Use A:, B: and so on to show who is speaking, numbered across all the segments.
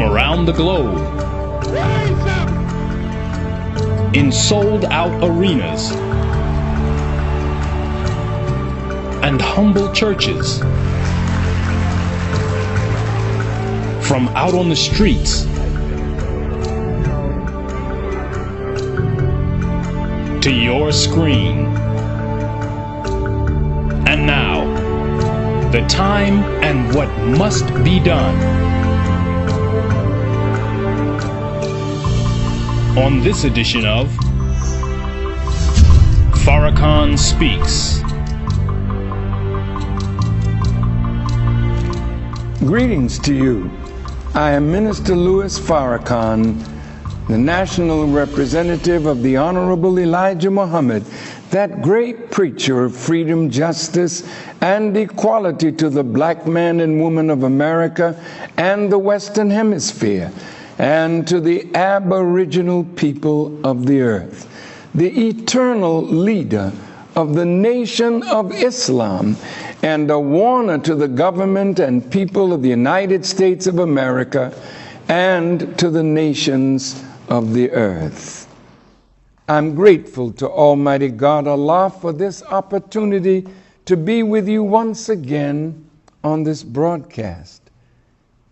A: from around the globe in sold-out arenas and humble churches, from out on the streets to your screen. And now, the time and what must be done. On this edition of Farrakhan Speaks.
B: Greetings to you. I am Minister Louis Farrakhan, the national representative of the Honorable Elijah Muhammad, that great preacher of freedom, justice, and equality to the black man and woman of America and the Western Hemisphere, and to the aboriginal people of the earth, the eternal leader of the Nation of Islam, and a warner to the government and people of the United States of America and to the nations of the earth. I'm grateful to Almighty God Allah for this opportunity to be with you once again on this broadcast.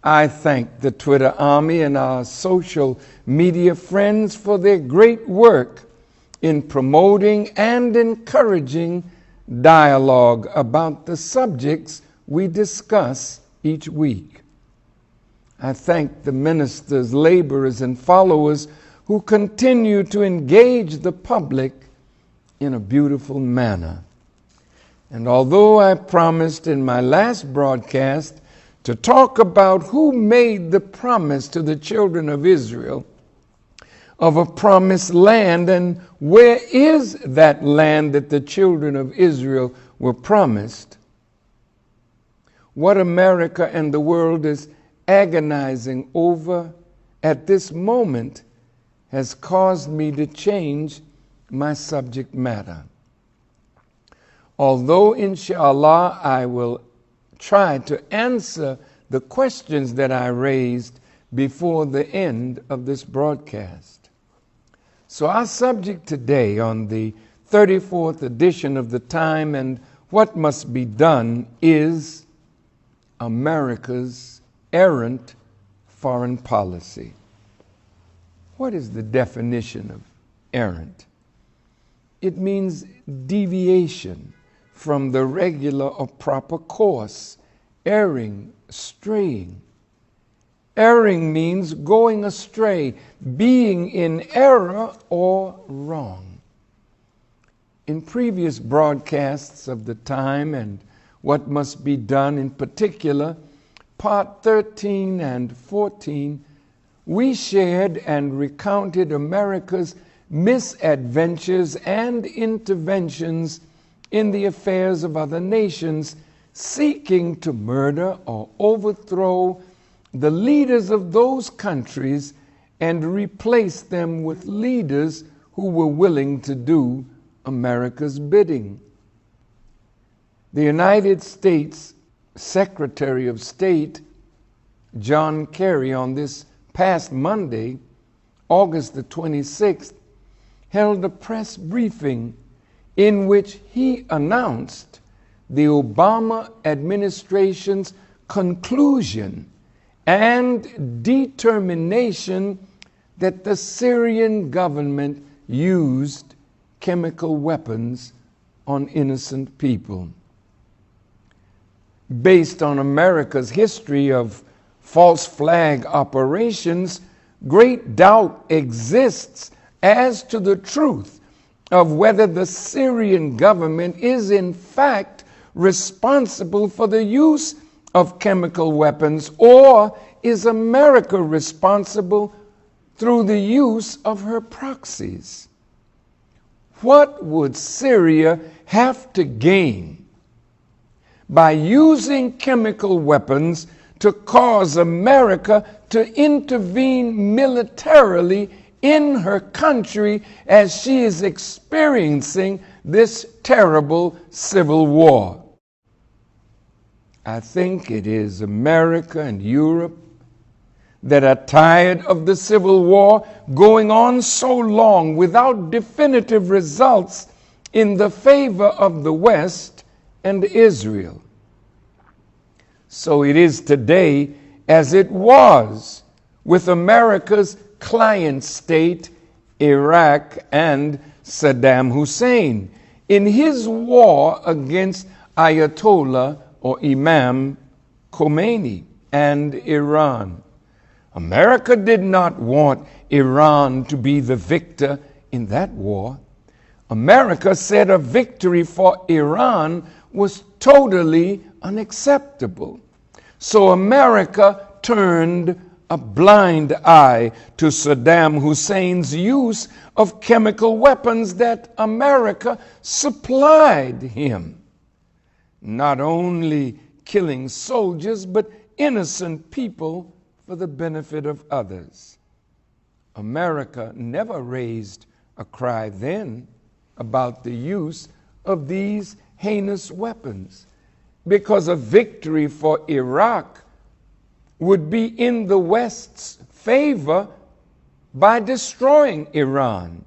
B: I thank the Twitter army and our social media friends for their great work in promoting and encouraging dialogue about the subjects we discuss each week. I thank the ministers, laborers, and followers who continue to engage the public in a beautiful manner. And although I promised in my last broadcast to talk about who made the promise to the children of Israel of a promised land, and where is that land that the children of Israel were promised, what America and the world is agonizing over at this moment has caused me to change my subject matter. Although, inshallah, I will try to answer the questions that I raised before the end of this broadcast. So our subject today on the 34th edition of The Time and What Must Be Done is America's errant foreign policy. What is the definition of errant? It means deviation from the regular or proper course, erring, straying. Erring means going astray, being in error or wrong. In previous broadcasts of The Time and What Must Be Done, in particular, Part 13 and 14, we shared and recounted America's misadventures and interventions in the affairs of other nations, seeking to murder or overthrow the leaders of those countries and replace them with leaders who were willing to do America's bidding. The United States Secretary of State, John Kerry, on this past Monday, August the 26th, held a press briefing in which he announced the Obama administration's conclusion and determination that the Syrian government used chemical weapons on innocent people. Based on America's history of false flag operations, great doubt exists as to the truth of whether the Syrian government is in fact responsible for the use of chemical weapons, or is America responsible through the use of her proxies? What would Syria have to gain by using chemical weapons to cause America to intervene militarily in her country as she is experiencing this terrible civil war? I think it is America and Europe that are tired of the Civil War going on so long without definitive results in the favor of the West and Israel. So it is today as it was with America's client state, Iraq, and Saddam Hussein in his war against Ayatollah or Imam Khomeini and Iran. America did not want Iran to be the victor in that war. America said a victory for Iran was totally unacceptable. So America turned a blind eye to Saddam Hussein's use of chemical weapons that America supplied him, not only killing soldiers, but innocent people for the benefit of others. America never raised a cry then about the use of these heinous weapons, because a victory for Iraq would be in the West's favor by destroying Iran,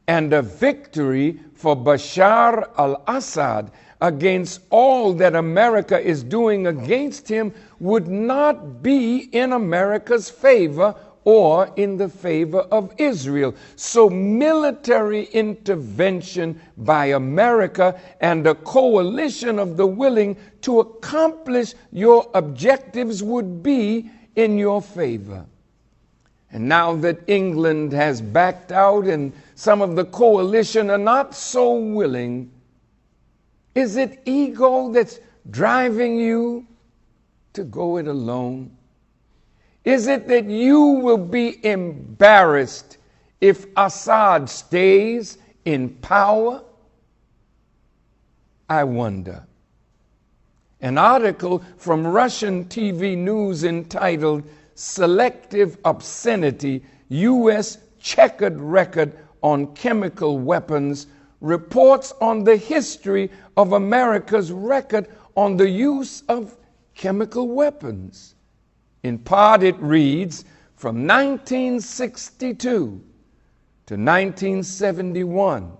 B: and a victory for Bashar al-Assad against all that America is doing against him would not be in America's favor or in the favor of Israel. So military intervention by America and a coalition of the willing to accomplish your objectives would be in your favor. And now that England has backed out and some of the coalition are not so willing, is it ego that's driving you to go it alone? Is it that you will be embarrassed if Assad stays in power? I wonder. An article from Russian TV news entitled "Selective Obscenity, U.S. Checkered Record on Chemical Weapons" reports on the history of America's record on the use of chemical weapons. In part, it reads, from 1962 to 1971,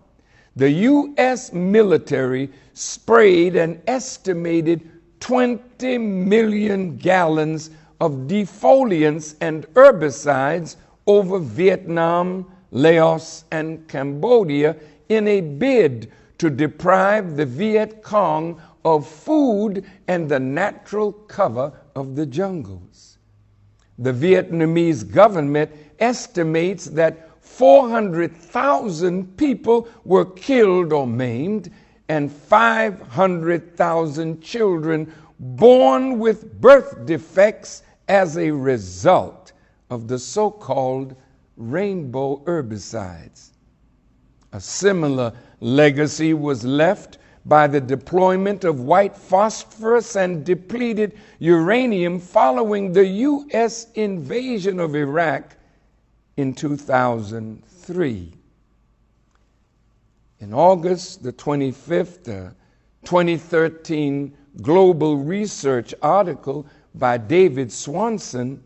B: the U.S. military sprayed an estimated 20 million gallons of defoliants and herbicides over Vietnam, Laos, and Cambodia in a bid to deprive the Viet Cong of food and the natural cover of the jungles. The Vietnamese government estimates that 400,000 people were killed or maimed, and 500,000 children born with birth defects as a result of the so-called rainbow herbicides. A similar legacy was left by the deployment of white phosphorus and depleted uranium following the U.S. invasion of Iraq in 2003. In August the 25th, a 2013 Global Research article by David Swanson,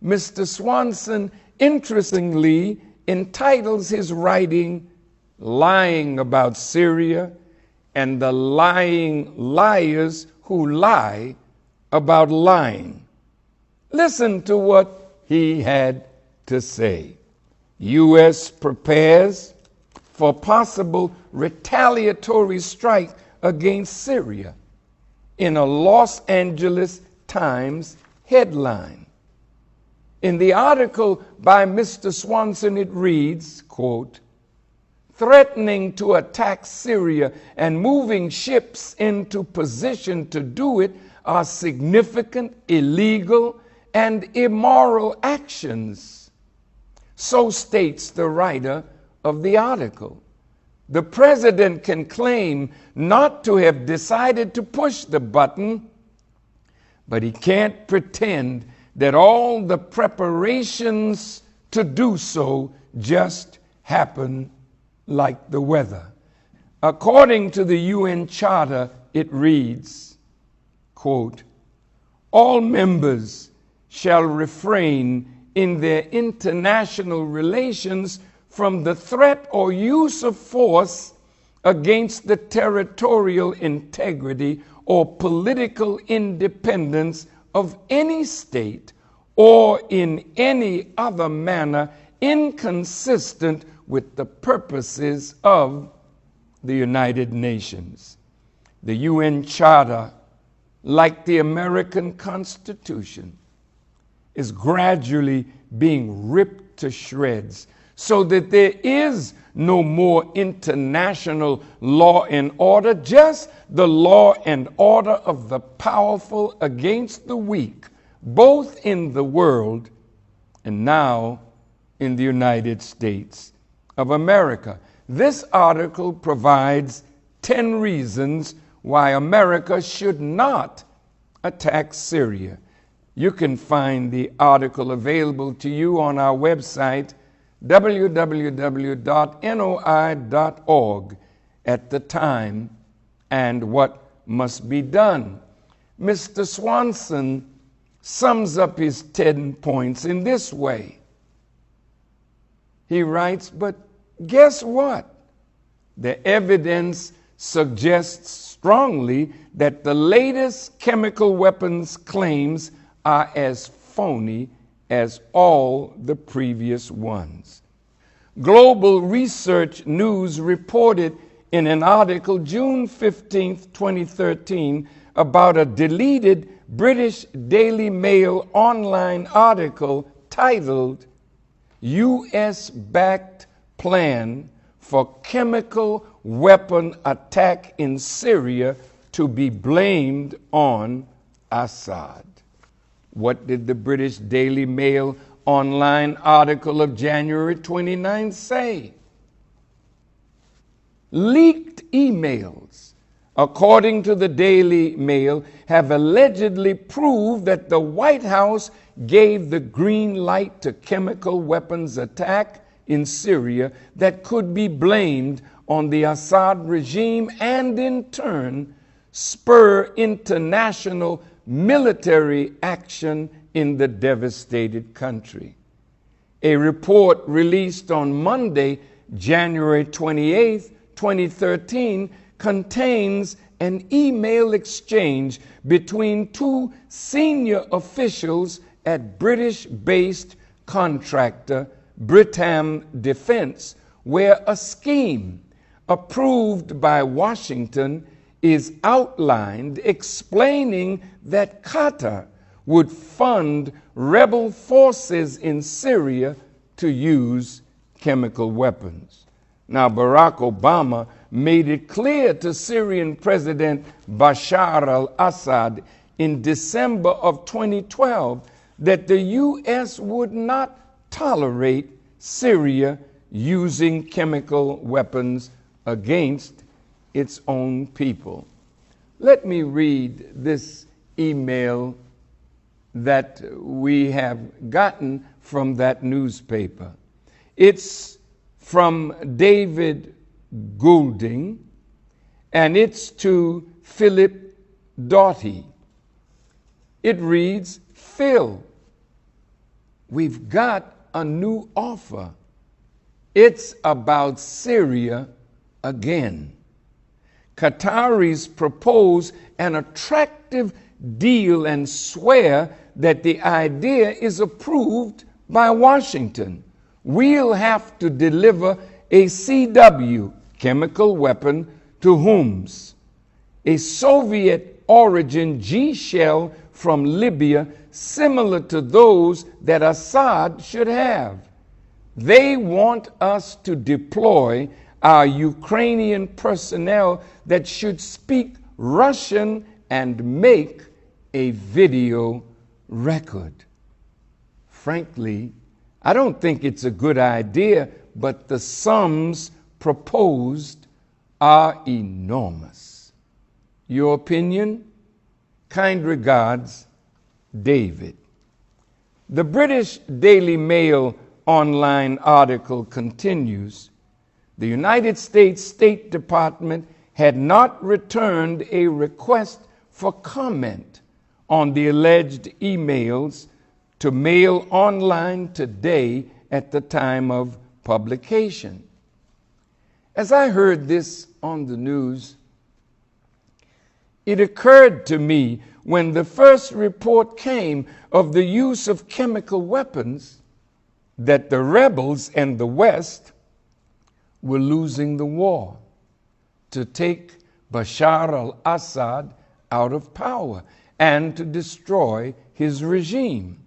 B: Mr. Swanson interestingly entitles his writing "Lying About Syria and the Lying Liars Who Lie About Lying." Listen to what he had to say. U.S. prepares for possible retaliatory strike against Syria in a Los Angeles Times headline. In the article by Mr. Swanson, it reads, quote, "Threatening to attack Syria and moving ships into position to do it are significant, illegal, and immoral actions." So states the writer of the article. The president can claim not to have decided to push the button, but he can't pretend that all the preparations to do so just happen like the weather. According to the UN Charter, it reads, quote, "All members shall refrain in their international relations from the threat or use of force against the territorial integrity or political independence of any state or in any other manner inconsistent with the purposes of the United Nations. The UN Charter, like the American Constitution, is gradually being ripped to shreds so that there is no more international law and order, just the law and order of the powerful against the weak, both in the world and now in the United States of America. This article provides 10 reasons why America should not attack Syria. You can find the article available to you on our website, www.noi.org, at the time and what must be done. Mr. Swanson sums up his 10 points in this way. He writes, but guess what? The evidence suggests strongly that the latest chemical weapons claims are as phony as all the previous ones. Global Research News reported in an article June 15, 2013, about a deleted British Daily Mail online article titled U.S.-Backed Plan for Chemical Weapon Attack in Syria to be blamed on Assad. What did the British Daily Mail online article of January 29 say? Leaked emails, according to the Daily Mail, have allegedly proved that the White House gave the green light to chemical weapons attack in Syria that could be blamed on the Assad regime and in turn spur international military action in the devastated country. A report released on Monday, January 28, 2013, contains an email exchange between two senior officials at British-based contractor Britam Defense, where a scheme approved by Washington is outlined explaining that Qatar would fund rebel forces in Syria to use chemical weapons. Now, Barack Obama made it clear to Syrian President Bashar al-Assad in December of 2012 that the U.S. would not tolerate Syria using chemical weapons against its own people. Let me read this email that we have gotten from that newspaper. It's from David Goulding, and it's to Philip Doughty. It reads, Phil, we've got a new offer. It's about Syria again. Qataris propose an attractive deal and swear that the idea is approved by Washington. We'll have to deliver a CW, chemical weapon, to Homs, a Soviet-origin G-shell from Libya similar to those that Assad should have. They want us to deploy our Ukrainian personnel that should speak Russian and make a video record. Frankly, I don't think it's a good idea, but the sums proposed are enormous. Your opinion? Kind regards, David. The British Daily Mail online article continues, the United States State Department had not returned a request for comment on the alleged emails to mail online today at the time of publication. As I heard this on the news, it occurred to me when the first report came of the use of chemical weapons that the rebels and the West were losing the war to take Bashar al-Assad out of power and to destroy his regime.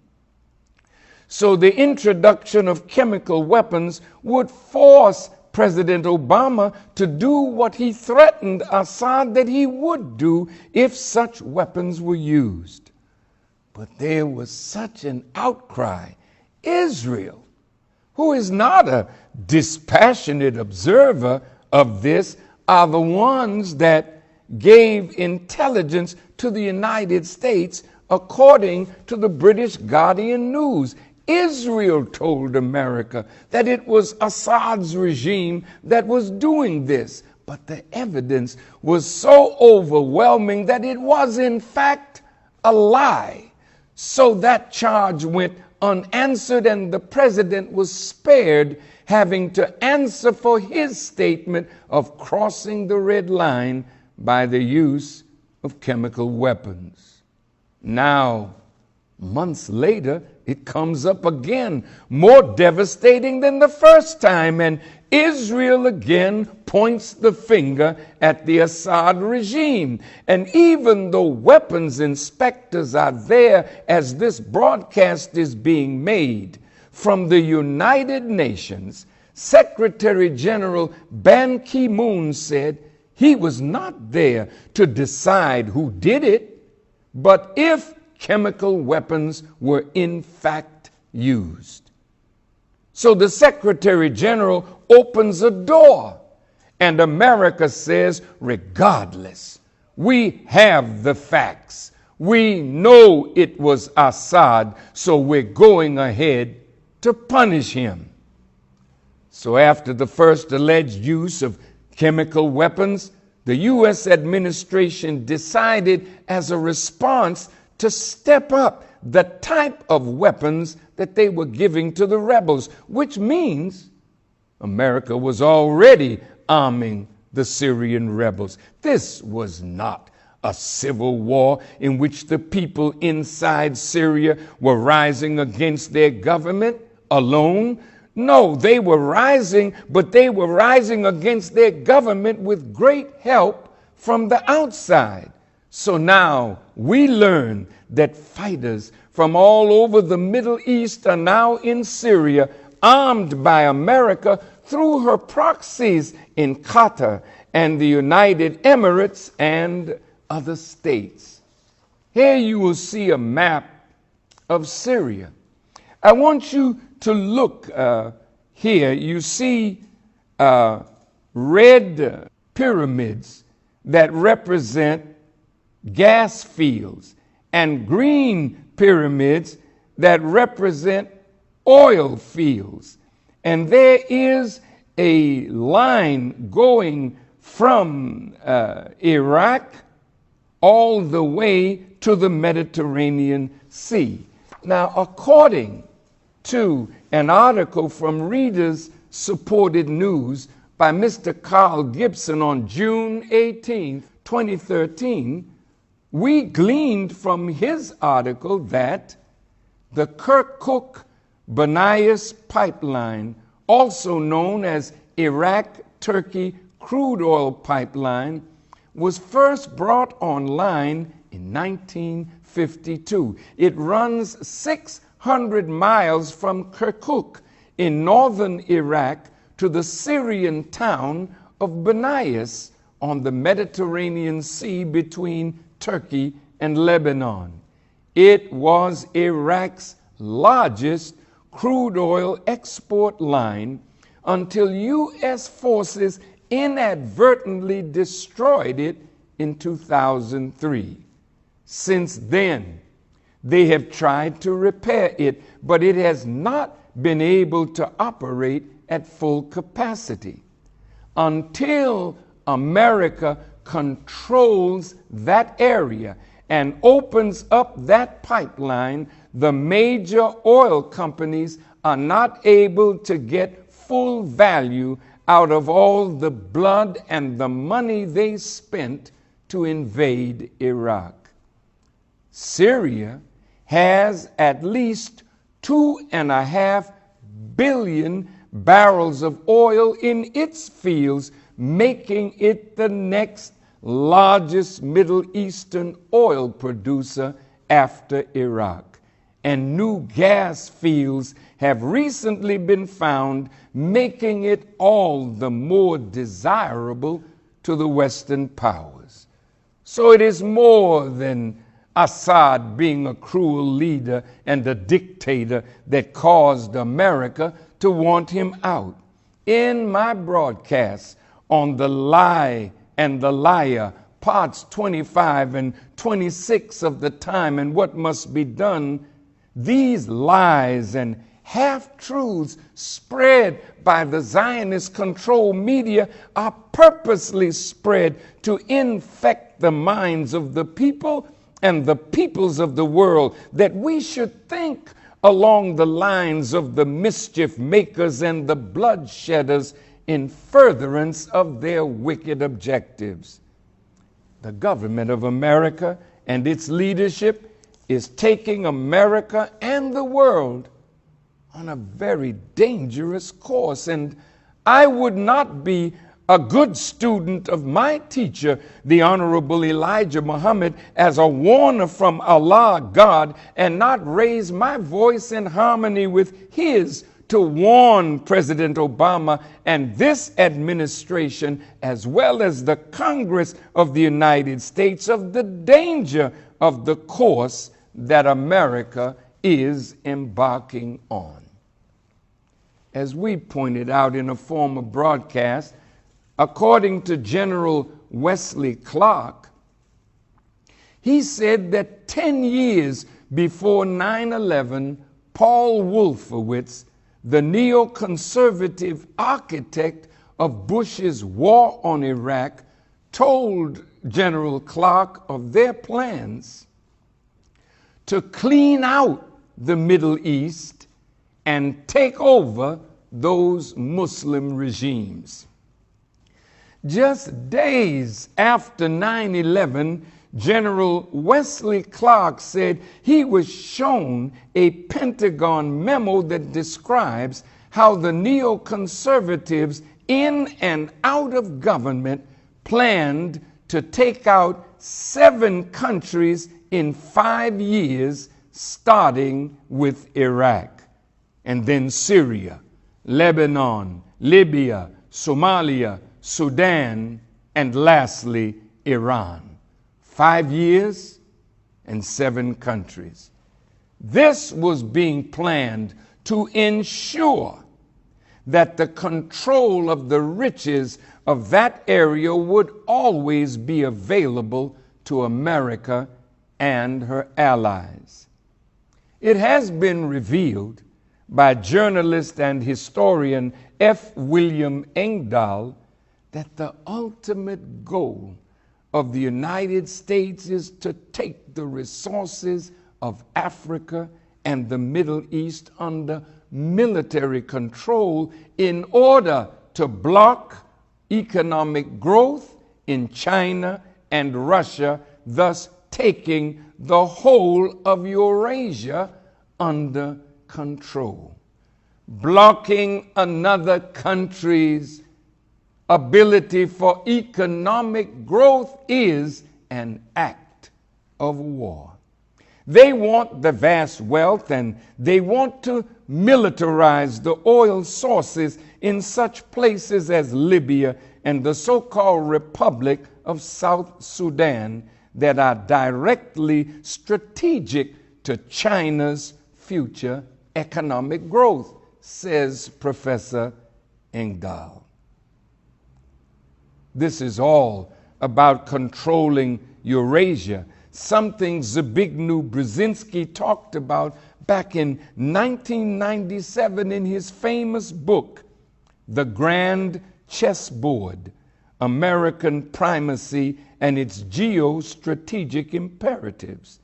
B: So the introduction of chemical weapons would force President Obama to do what he threatened Assad that he would do if such weapons were used. But there was such an outcry. Israel, who is not a dispassionate observer of this, are the ones that gave intelligence to the United States according to the British Guardian News. Israel told America that it was Assad's regime that was doing this, but the evidence was so overwhelming that it was in fact a lie. So that charge went unanswered, and the president was spared having to answer for his statement of crossing the red line by the use of chemical weapons. Now, months later, it comes up again, more devastating than the first time, and Israel again points the finger at the Assad regime. And even though weapons inspectors are there as this broadcast is being made, from the United Nations, Secretary General Ban Ki-moon said he was not there to decide who did it, but if chemical weapons were in fact used. So the Secretary General opens a door, and America says, regardless, we have the facts. We know it was Assad, so we're going ahead to punish him. So after the first alleged use of chemical weapons, the U.S. administration decided as a response to step up the type of weapons that they were giving to the rebels, which means America was already arming the Syrian rebels. This was not a civil war in which the people inside Syria were rising against their government alone. No, they were rising, but they were rising against their government with great help from the outside. So now we learn that fighters from all over the Middle East are now in Syria, armed by America through her proxies in Qatar and the United Emirates and other states. Here you will see a map of Syria. I want you to look here. You see red pyramids that represent gas fields and green pyramids that represent oil fields. And there is a line going from Iraq all the way to the Mediterranean Sea. Now, according to an article from Reader's Supported News by Mr. Carl Gibson on June 18, 2013, we gleaned from his article that the Kirkuk-Banias pipeline, also known as Iraq-Turkey crude oil pipeline, was first brought online in 1952. It runs 600 miles from Kirkuk in northern Iraq to the Syrian town of Banias on the Mediterranean Sea between Turkey and Lebanon. It was Iraq's largest crude oil export line until U.S. forces inadvertently destroyed it in 2003. Since then, they have tried to repair it, but it has not been able to operate at full capacity. Until America controls that area and opens up that pipeline, the major oil companies are not able to get full value out of all the blood and the money they spent to invade Iraq. Syria has at least 2.5 billion barrels of oil in its fields, making it the next largest Middle Eastern oil producer after Iraq. And new gas fields have recently been found, making it all the more desirable to the Western powers. So it is more than Assad being a cruel leader and a dictator that caused America to want him out. In my broadcast on The Lie and the Liar, parts 25 and 26 of The Time and What Must Be Done, these lies and half-truths spread by the Zionist-controlled media are purposely spread to infect the minds of the people and the peoples of the world, that we should think along the lines of the mischief makers and the bloodshedders in furtherance of their wicked objectives. The government of America and its leadership is taking America and the world on a very dangerous course. And I would not be a good student of my teacher, the Honorable Elijah Muhammad, as a warner from Allah God, and not raise my voice in harmony with his to warn President Obama and this administration, as well as the Congress of the United States, of the danger of the course that America is embarking on. As we pointed out in a former broadcast, according to General Wesley Clark, he said that 10 years before 9/11, Paul Wolfowitz, the neoconservative architect of Bush's war on Iraq, told General Clark of their plans to clean out the Middle East and take over those Muslim regimes. Just days after 9/11, General Wesley Clark said he was shown a Pentagon memo that describes how the neoconservatives in and out of government planned to take out 7 countries in 5 years, starting with Iraq, and then Syria, Lebanon, Libya, Somalia, Sudan, and lastly, Iran. 5 years and 7 countries. This was being planned to ensure that the control of the riches of that area would always be available to America and her allies. It has been revealed by journalist and historian F. William Engdahl that the ultimate goal of the United States is to take the resources of Africa and the Middle East under military control in order to block economic growth in China and Russia, thus taking the whole of Eurasia under control. Blocking another country's ability for economic growth is an act of war. They want the vast wealth, and they want to militarize the oil sources in such places as Libya and the so-called Republic of South Sudan that are directly strategic to China's future economic growth, says Professor Engdahl. This is all about controlling Eurasia, something Zbigniew Brzezinski talked about back in 1997 in his famous book, The Grand Chessboard, American Primacy and its Geostrategic Imperatives.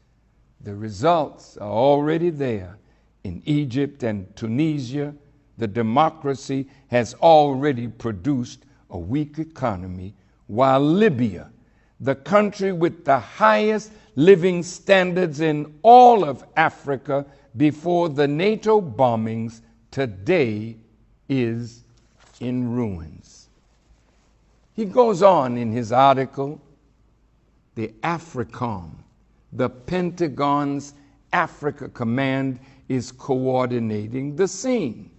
B: The results are already there. In Egypt and Tunisia, the democracy has already produced a weak economy, while Libya, the country with the highest living standards in all of Africa before the NATO bombings, today is in ruins. He goes on in his article, the AFRICOM, the Pentagon's Africa Command, is coordinating the scene.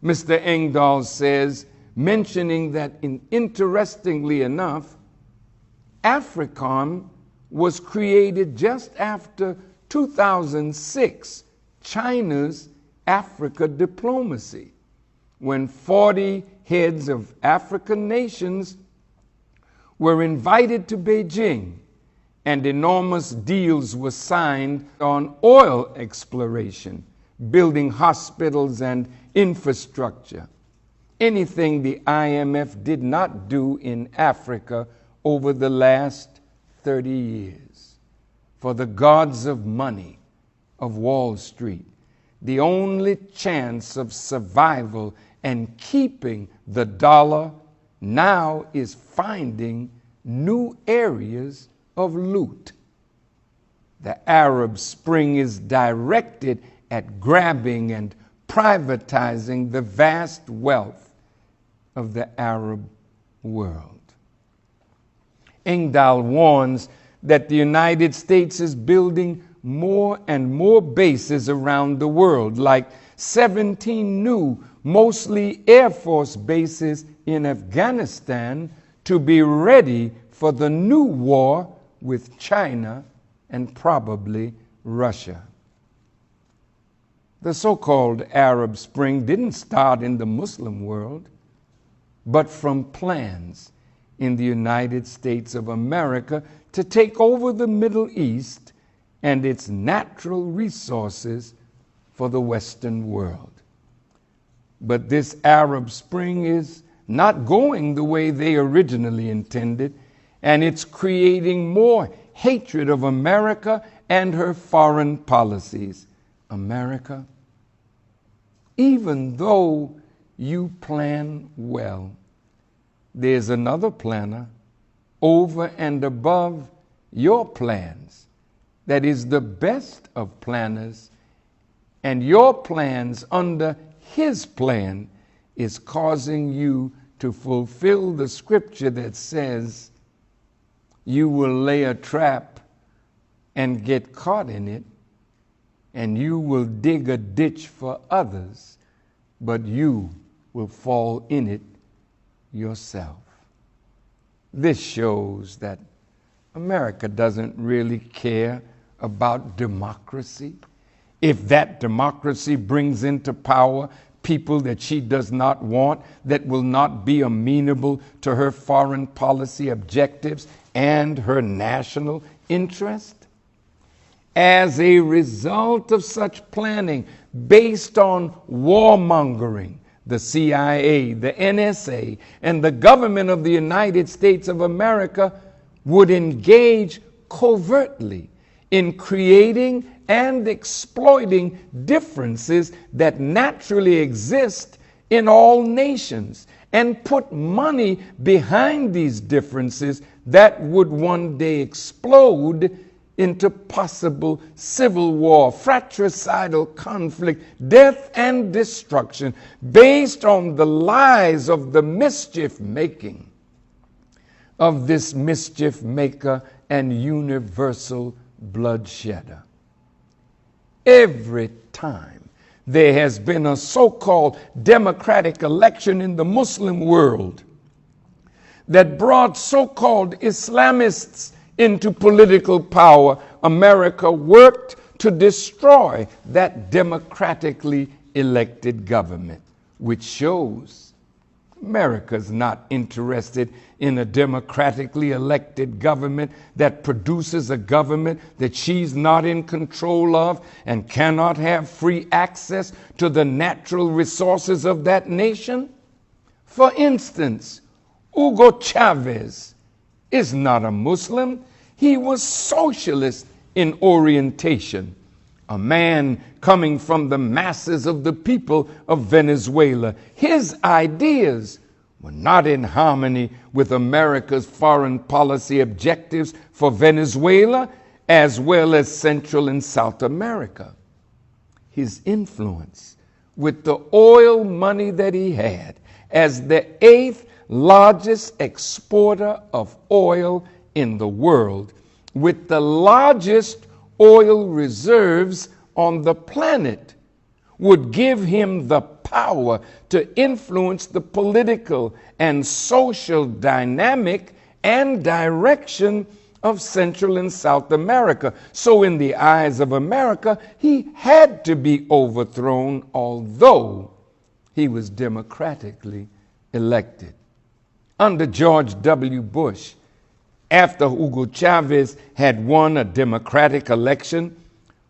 B: Mr. Engdahl says, mentioning that, interestingly enough, AFRICOM was created just after 2006, China's Africa diplomacy, when 40 heads of African nations were invited to Beijing and enormous deals were signed on oil exploration, building hospitals and infrastructure. Anything the IMF did not do in Africa over the last 30 years. For the gods of money, of Wall Street, the only chance of survival and keeping the dollar now is finding new areas of loot. The Arab Spring is directed at grabbing and privatizing the vast wealth of the Arab world. Engdahl warns that the United States is building more and more bases around the world, like 17 new, mostly Air Force bases in Afghanistan, to be ready for the new war with China and probably Russia. The so-called Arab Spring didn't start in the Muslim world, but from plans in the United States of America to take over the Middle East and its natural resources for the Western world. But this Arab Spring is not going the way they originally intended, and it's creating more hatred of America and her foreign policies. America, even though you plan well, there's another planner over and above your plans that is the best of planners, and your plans under his plan is causing you to fulfill the scripture that says you will lay a trap and get caught in it, and you will dig a ditch for others, but you will fall in it yourself. This shows that America doesn't really care about democracy. If that democracy brings into power people that she does not want, that will not be amenable to her foreign policy objectives and her national interest. As a result of such planning based on warmongering, the CIA, the NSA, and the government of the United States of America would engage covertly in creating and exploiting differences that naturally exist in all nations, and put money behind these differences that would one day explode into possible civil war, fratricidal conflict, death and destruction, based on the lies of the mischief making of this mischief maker and universal bloodshedder. Every time there has been a so-called democratic election in the Muslim world that brought so-called Islamists into political power, America worked to destroy that democratically elected government, which shows America's not interested in a democratically elected government that produces a government that she's not in control of and cannot have free access to the natural resources of that nation. For instance, Hugo Chavez is not a Muslim. He was socialist in orientation, a man coming from the masses of the people of Venezuela. His ideas were not in harmony with America's foreign policy objectives for Venezuela as well as Central and South America. His influence with the oil money that he had as the 8th largest exporter of oil in the world, with the largest oil reserves on the planet, would give him the power to influence the political and social dynamic and direction of Central and South America. So in the eyes of America, he had to be overthrown, although he was democratically elected. Under George W. Bush, after Hugo Chavez had won a democratic election,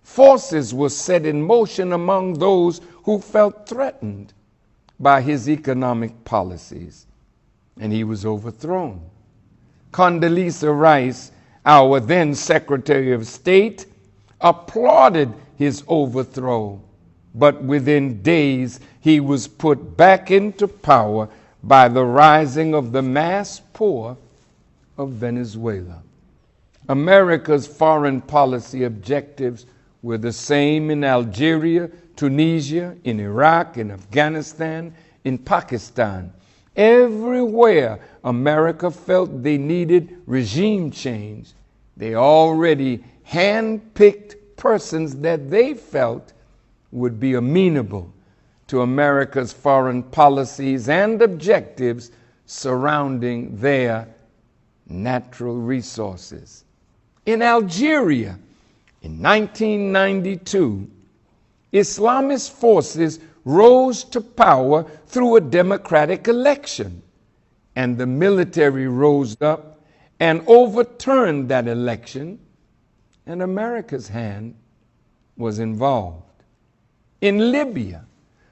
B: forces were set in motion among those who felt threatened by his economic policies, and he was overthrown. Condoleezza Rice, our then Secretary of State, applauded his overthrow, but within days he was put back into power by the rising of the mass poor of Venezuela. America's foreign policy objectives were the same in Algeria, Tunisia, in Iraq, in Afghanistan, in Pakistan. Everywhere America felt they needed regime change, they already hand-picked persons that they felt would be amenable to America's foreign policies and objectives surrounding their natural resources. In Algeria, in 1992, Islamist forces rose to power through a democratic election, and the military rose up and overturned that election, and America's hand was involved. In Libya,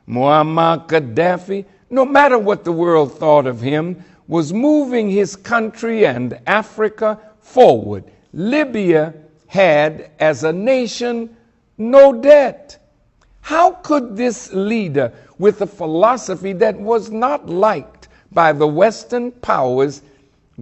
B: Muammar Gaddafi, no matter what the world thought of him, was moving his country and Africa forward. Libya had, as a nation, no debt. How could this leader, with a philosophy that was not liked by the Western powers,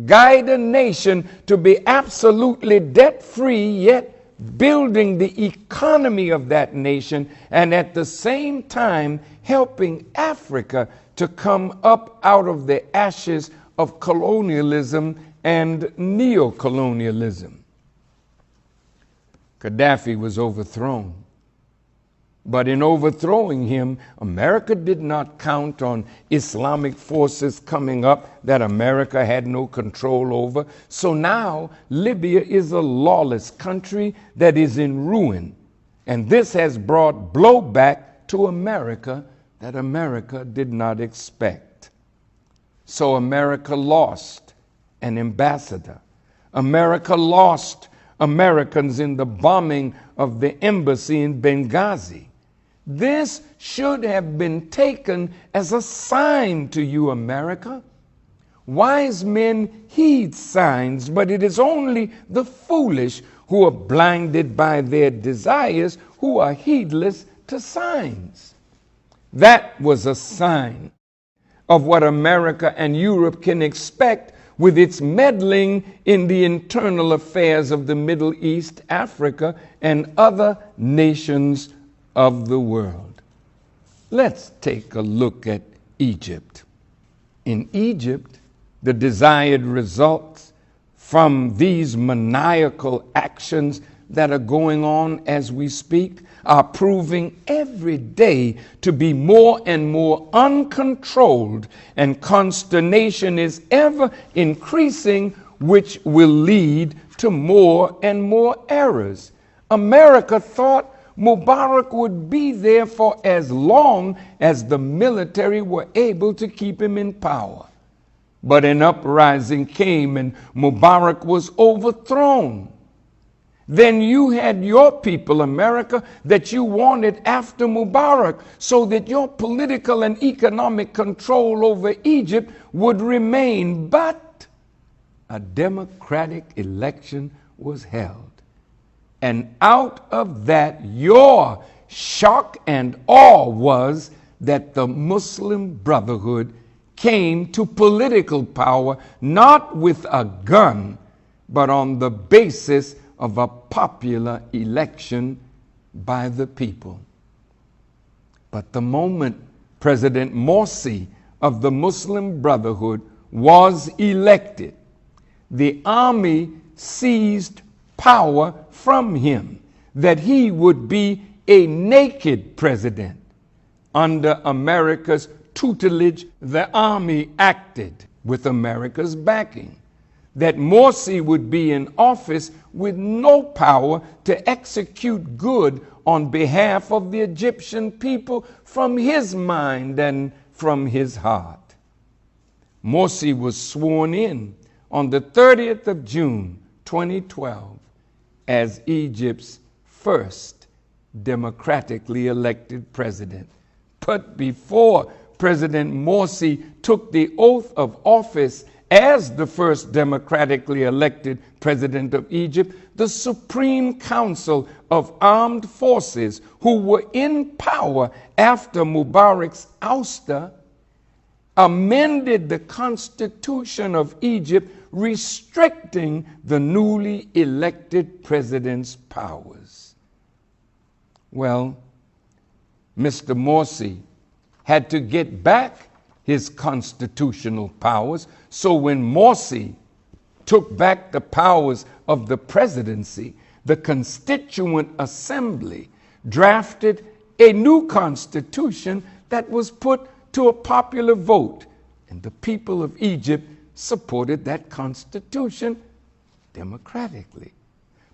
B: guide a nation to be absolutely debt-free, yet building the economy of that nation, and at the same time helping Africa to come up out of the ashes of colonialism and neocolonialism? Gaddafi was overthrown. But in overthrowing him, America did not count on Islamic forces coming up that America had no control over. So now Libya is a lawless country that is in ruin. And this has brought blowback to America that America did not expect. So America lost an ambassador. America lost Americans in the bombing of the embassy in Benghazi. This should have been taken as a sign to you, America. Wise men heed signs, but it is only the foolish who are blinded by their desires, who are heedless to signs. That was a sign of what America and Europe can expect with its meddling in the internal affairs of the Middle East, Africa, and other nations of the world. Let's take a look at Egypt. In Egypt, the desired results from these maniacal actions that are going on as we speak are proving every day to be more and more uncontrolled, and consternation is ever increasing, which will lead to more and more errors. America thought Mubarak would be there for as long as the military were able to keep him in power. But an uprising came and Mubarak was overthrown. Then you had your people, America, that you wanted after Mubarak, so that your political and economic control over Egypt would remain. But a democratic election was held. And out of that, your shock and awe was that the Muslim Brotherhood came to political power not with a gun, but on the basis of a popular election by the people. But the moment President Morsi of the Muslim Brotherhood was elected, the army seized power from him, that he would be a naked president. Under America's tutelage, the army acted with America's backing, that Morsi would be in office with no power to execute good on behalf of the Egyptian people from his mind and from his heart. Morsi was sworn in on the 30th of June, 2012, as Egypt's first democratically elected president. But before President Morsi took the oath of office as the first democratically elected president of Egypt, the Supreme Council of Armed Forces, who were in power after Mubarak's ouster, amended the Constitution of Egypt, restricting the newly elected president's powers. Well, Mr. Morsi had to get back his constitutional powers, so when Morsi took back the powers of the presidency, the Constituent Assembly drafted a new constitution that was put to a popular vote, and the people of Egypt supported that constitution democratically.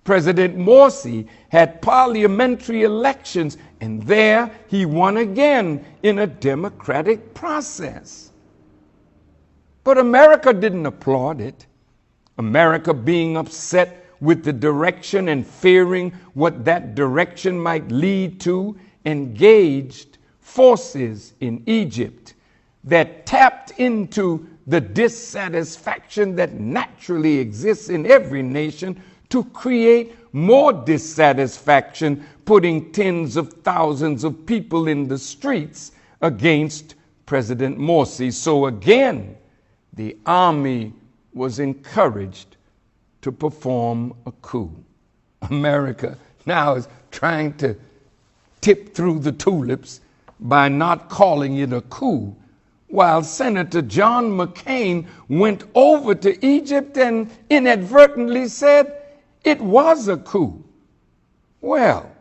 B: President Morsi had parliamentary elections, and there he won again in a democratic process. But America didn't applaud it. America, being upset with the direction and fearing what that direction might lead to, engaged forces in Egypt that tapped into the dissatisfaction that naturally exists in every nation to create more dissatisfaction, putting tens of thousands of people in the streets against President Morsi. So again, the army was encouraged to perform a coup. America now is trying to tip through the tulips by not calling it a coup, while Senator John McCain went over to Egypt and inadvertently said it was a coup. Well,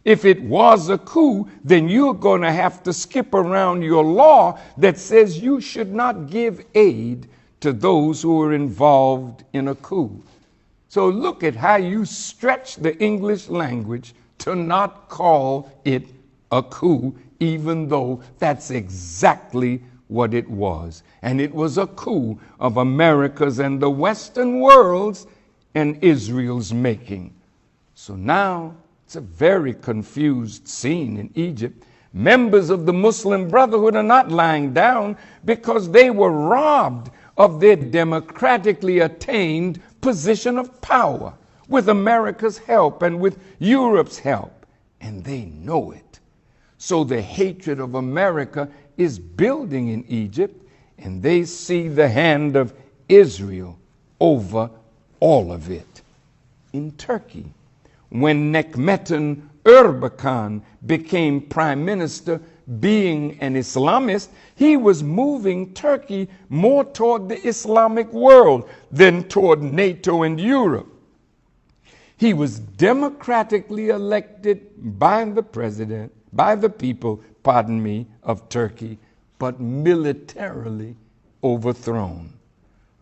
B: if it was a coup, then you're going to have to skip around your law that says you should not give aid to those who are involved in a coup. So look at how you stretch the English language to not call it a coup, even though that's exactly what it was. And it was a coup of America's and the Western world's and Israel's making. So now it's a very confused scene in Egypt. Members of the Muslim Brotherhood are not lying down because they were robbed of their democratically attained position of power with America's help and with Europe's help. And they know it. So the hatred of America is building in Egypt, and they see the hand of Israel over all of it. In Turkey, when Necmettin Erbakan became prime minister, being an Islamist, he was moving Turkey more toward the Islamic world than toward NATO and Europe. He was democratically elected by the people, of Turkey, but militarily overthrown.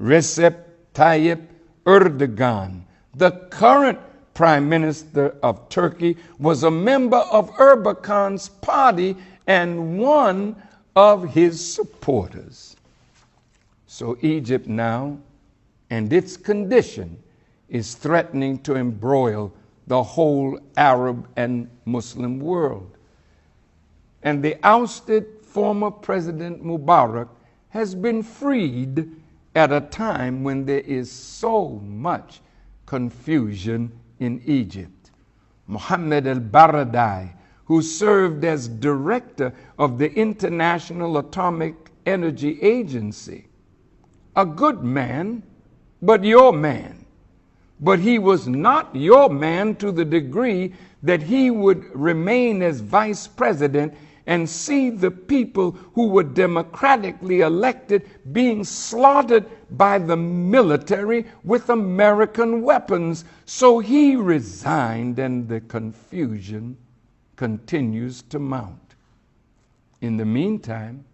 B: Recep Tayyip Erdogan, the current prime minister of Turkey, was a member of Erbakan's party and one of his supporters. So Egypt now, and its condition, is threatening to embroil the whole Arab and Muslim world. And the ousted former President Mubarak has been freed at a time when there is so much confusion in Egypt. Mohammed al-Baradei, who served as director of the International Atomic Energy Agency. A good man, but your man. But he was not your man to the degree that he would remain as vice president and see the people who were democratically elected being slaughtered by the military with American weapons. So he resigned, and the confusion continues to mount. In the meantime,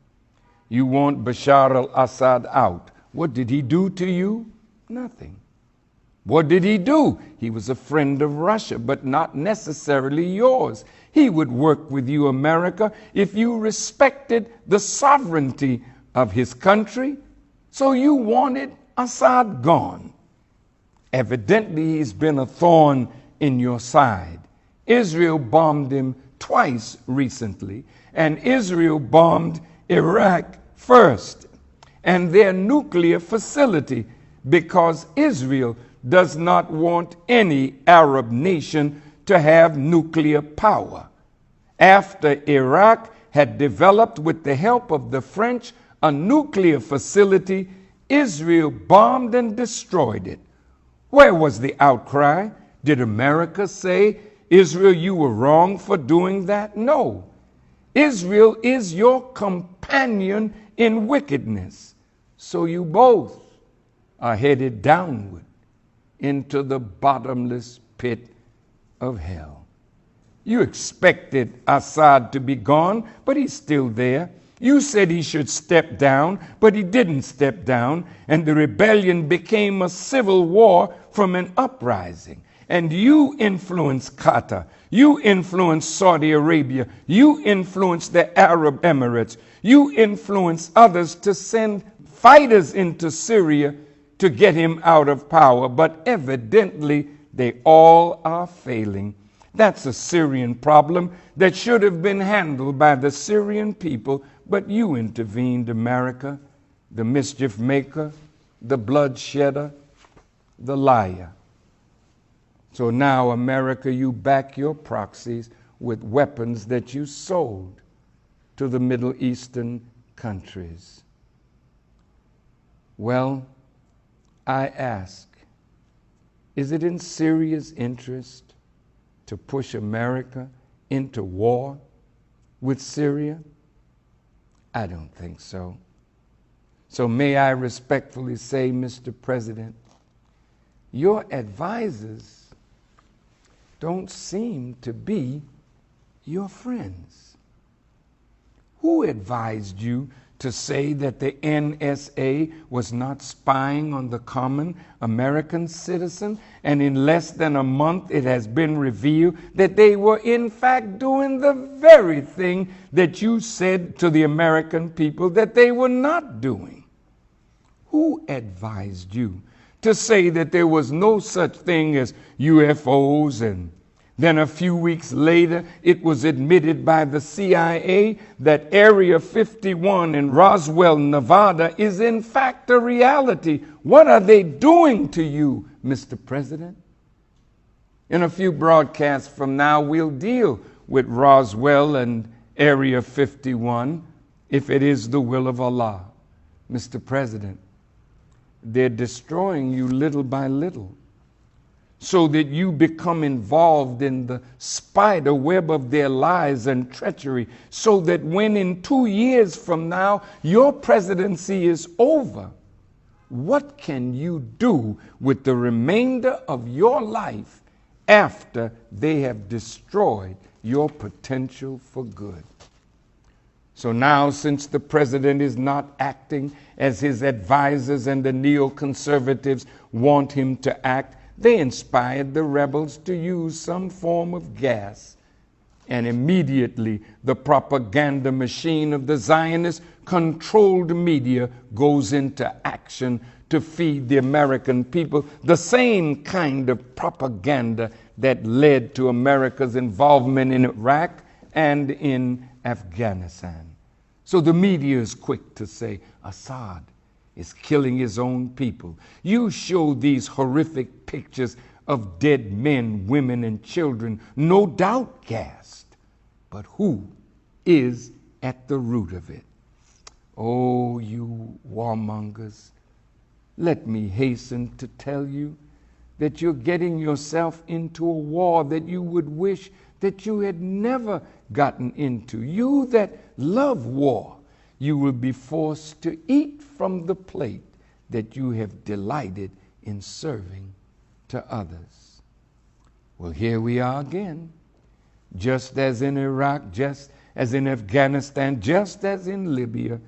B: you want Bashar al-Assad out. What did he do to you? Nothing. What did he do? He was a friend of Russia, but not necessarily yours. He would work with you, America, if you respected the sovereignty of his country. So you wanted Assad gone. Evidently, he's been a thorn in your side. Israel bombed him twice recently, and Israel bombed Iraq first, and their nuclear facility, because Israel does not want any Arab nation to have nuclear power. After Iraq had developed, with the help of the French, a nuclear facility, Israel bombed and destroyed it. Where was the outcry? Did America say, Israel, you were wrong for doing that? No. Israel is your companion in wickedness. So you both are headed downward into the bottomless pit of hell. You expected Assad to be gone, but he's still there. You said he should step down, but he didn't step down, and the rebellion became a civil war from an uprising. And you influenced Qatar, you influenced Saudi Arabia, you influenced the Arab Emirates, you influenced others to send fighters into Syria to get him out of power, but evidently they all are failing. That's a Syrian problem that should have been handled by the Syrian people, but you intervened, America, the mischief maker, the bloodshedder, the liar. So now, America, you back your proxies with weapons that you sold to the Middle Eastern countries. Well, I ask, is it in Syria's interest to push America into war with Syria? I don't think so. So may I respectfully say, Mr. President, your advisors don't seem to be your friends. Who advised you to say that the NSA was not spying on the common American citizen, and in less than a month it has been revealed that they were in fact doing the very thing that you said to the American people that they were not doing? Who advised you to say that there was no such thing as UFOs, and then a few weeks later, it was admitted by the CIA that Area 51 in Roswell, Nevada is in fact a reality? What are they doing to you, Mr. President? In a few broadcasts from now, we'll deal with Roswell and Area 51, if it is the will of Allah. Mr. President, they're destroying you little by little, so that you become involved in the spider web of their lies and treachery, so that when in 2 years from now your presidency is over, what can you do with the remainder of your life after they have destroyed your potential for good? So now, since the president is not acting as his advisors and the neoconservatives want him to act, they inspired the rebels to use some form of gas. And immediately the propaganda machine of the Zionist controlled media goes into action to feed the American people the same kind of propaganda that led to America's involvement in Iraq and in Afghanistan. So the media is quick to say, Assad is killing his own people. You show these horrific pictures of dead men, women, and children, no doubt gasped. But who is at the root of it? Oh, you warmongers, let me hasten to tell you that you're getting yourself into a war that you would wish that you had never gotten into. You that love war, you will be forced to eat from the plate that you have delighted in serving to others. Well, here we are again, just as in Iraq, just as in Afghanistan, just as in Libya.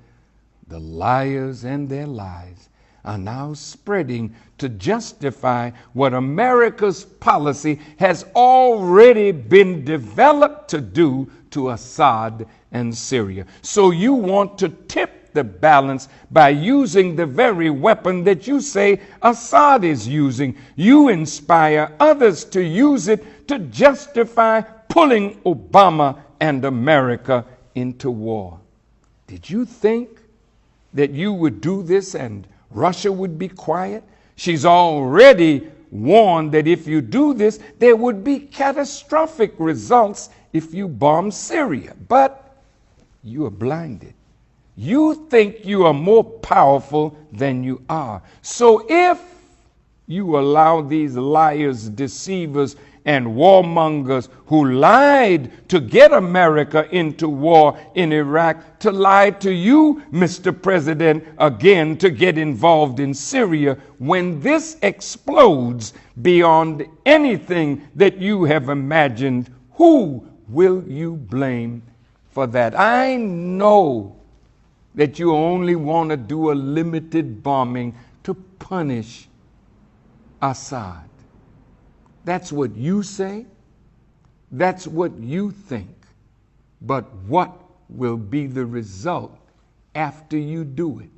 B: The liars and their lies are now spreading to justify what America's policy has already been developed to do to Assad and Syria. So you want to tip the balance by using the very weapon that you say Assad is using. You inspire others to use it to justify pulling Obama and America into war. Did you think that you would do this and Russia would be quiet? She's already warned that if you do this, there would be catastrophic results if you bomb Syria. But you are blinded. You think you are more powerful than you are. So if you allow these liars, deceivers, and warmongers who lied to get America into war in Iraq to lie to you, Mr. President, again to get involved in Syria, when this explodes beyond anything that you have imagined, who will you blame for that? I know that you only want to do a limited bombing to punish Assad. That's what you say. That's what you think. But what will be the result after you do it?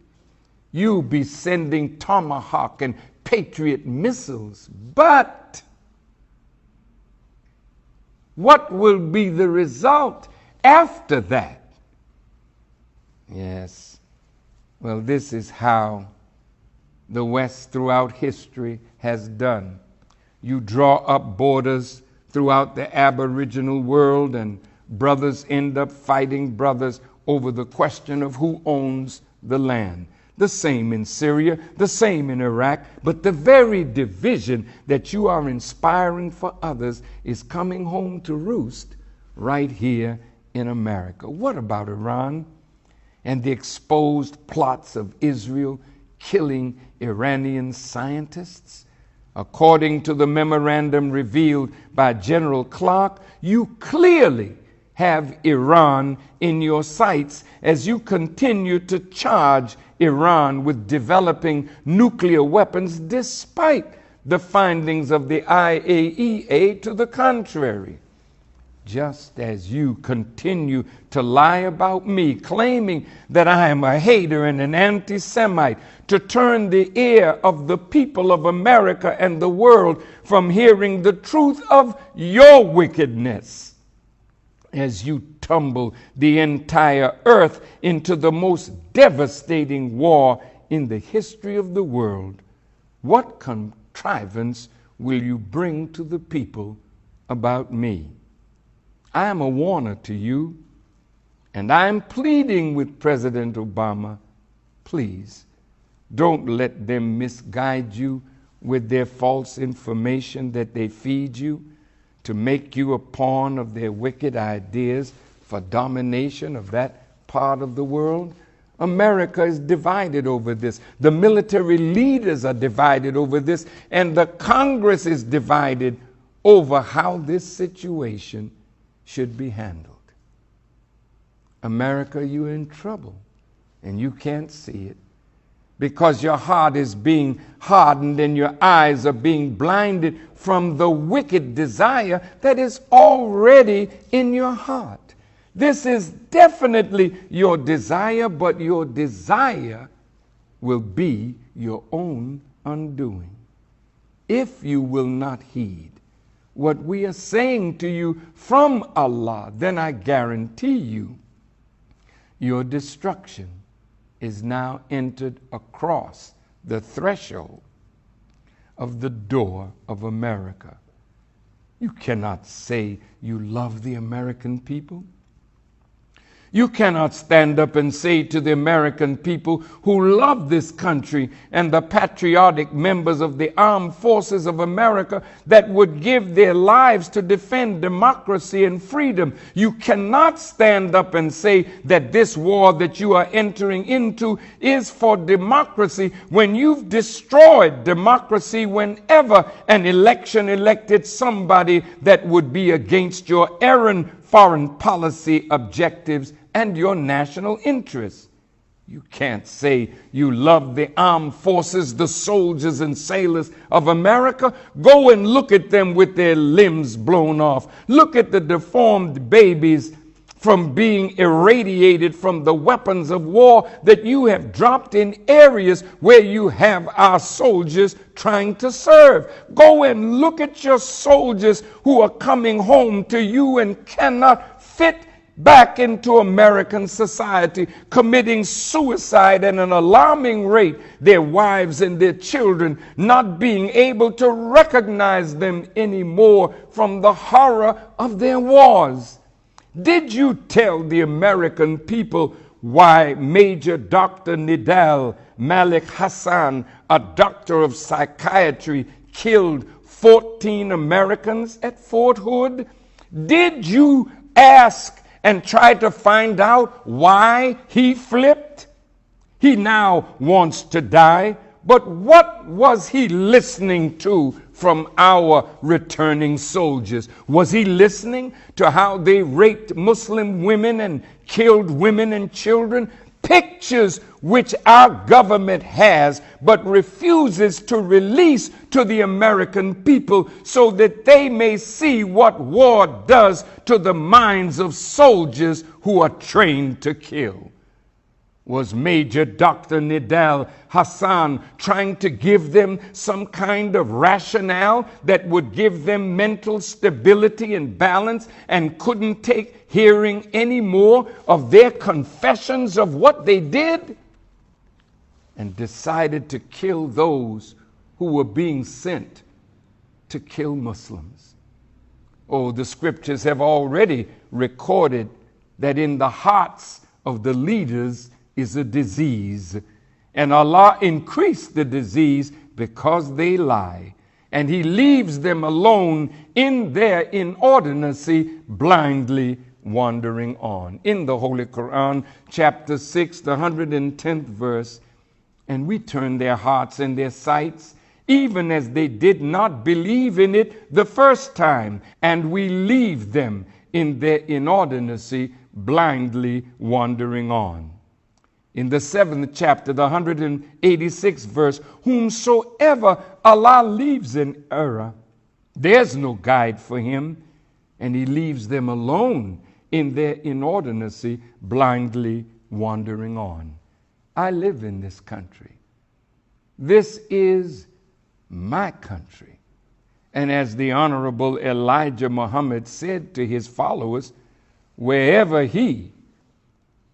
B: You'll be sending Tomahawk and Patriot missiles. But what will be the result after that? Yes. Well, this is how the West throughout history has done. You draw up borders throughout the Aboriginal world, and brothers end up fighting brothers over the question of who owns the land. The same in Syria, the same in Iraq, but the very division that you are inspiring for others is coming home to roost right here in America. What about Iran and the exposed plots of Israel killing Iranian scientists? According to the memorandum revealed by General Clark, you clearly have Iran in your sights as you continue to charge Iran with developing nuclear weapons despite the findings of the IAEA to the contrary. Just as you continue to lie about me, claiming that I am a hater and an anti-Semite, to turn the ear of the people of America and the world from hearing the truth of your wickedness, as you tumble the entire earth into the most devastating war in the history of the world, what contrivance will you bring to the people about me? I am a warner to you, and I am pleading with President Obama, please, don't let them misguide you with their false information that they feed you to make you a pawn of their wicked ideas for domination of that part of the world. America is divided over this. The military leaders are divided over this, and the Congress is divided over how this situation should be handled. America, you're in trouble, and you can't see it because your heart is being hardened and your eyes are being blinded from the wicked desire that is already in your heart. This is definitely your desire, but your desire will be your own undoing if you will not heed what we are saying to you from Allah. Then I guarantee you, your destruction is now entered across the threshold of the door of America. You cannot say you love the American people. You cannot stand up and say to the American people who love this country and the patriotic members of the armed forces of America that would give their lives to defend democracy and freedom. You cannot stand up and say that this war that you are entering into is for democracy when you've destroyed democracy whenever an election elected somebody that would be against your errant foreign policy objectives and your national interests. You can't say you love the armed forces, the soldiers and sailors of America. Go and look at them with their limbs blown off. Look at the deformed babies from being irradiated from the weapons of war that you have dropped in areas where you have our soldiers trying to serve. Go and look at your soldiers who are coming home to you and cannot fit back into American society, committing suicide at an alarming rate, their wives and their children not being able to recognize them anymore from the horror of their wars. Did you tell the American people why Major Dr. Nidal Malik Hassan, a doctor of psychiatry, killed 14 Americans at Fort Hood? Did you ask and try to find out why he flipped? He now wants to die, but what was he listening to from our returning soldiers? Was he listening to how they raped Muslim women and killed women and children? Pictures which our government has but refuses to release to the American people so that they may see what war does to the minds of soldiers who are trained to kill. Was Major Dr. Nidal Hassan trying to give them some kind of rationale that would give them mental stability and balance, and couldn't take hearing any more of their confessions of what they did, and decided to kill those who were being sent to kill Muslims? Oh, the scriptures have already recorded that in the hearts of the leaders is a disease, and Allah increased the disease because they lie, and he leaves them alone in their inordinacy, blindly wandering on. In the Holy Quran, chapter 6, the 110th verse, and we turn their hearts and their sights, even as they did not believe in it the first time, and we leave them in their inordinacy, blindly wandering on. In the 7th chapter, the 186th verse, whomsoever Allah leaves in error, there's no guide for him, and he leaves them alone in their inordinacy, blindly wandering on. I live in this country. This is my country. And as the Honorable Elijah Muhammad said to his followers, wherever he,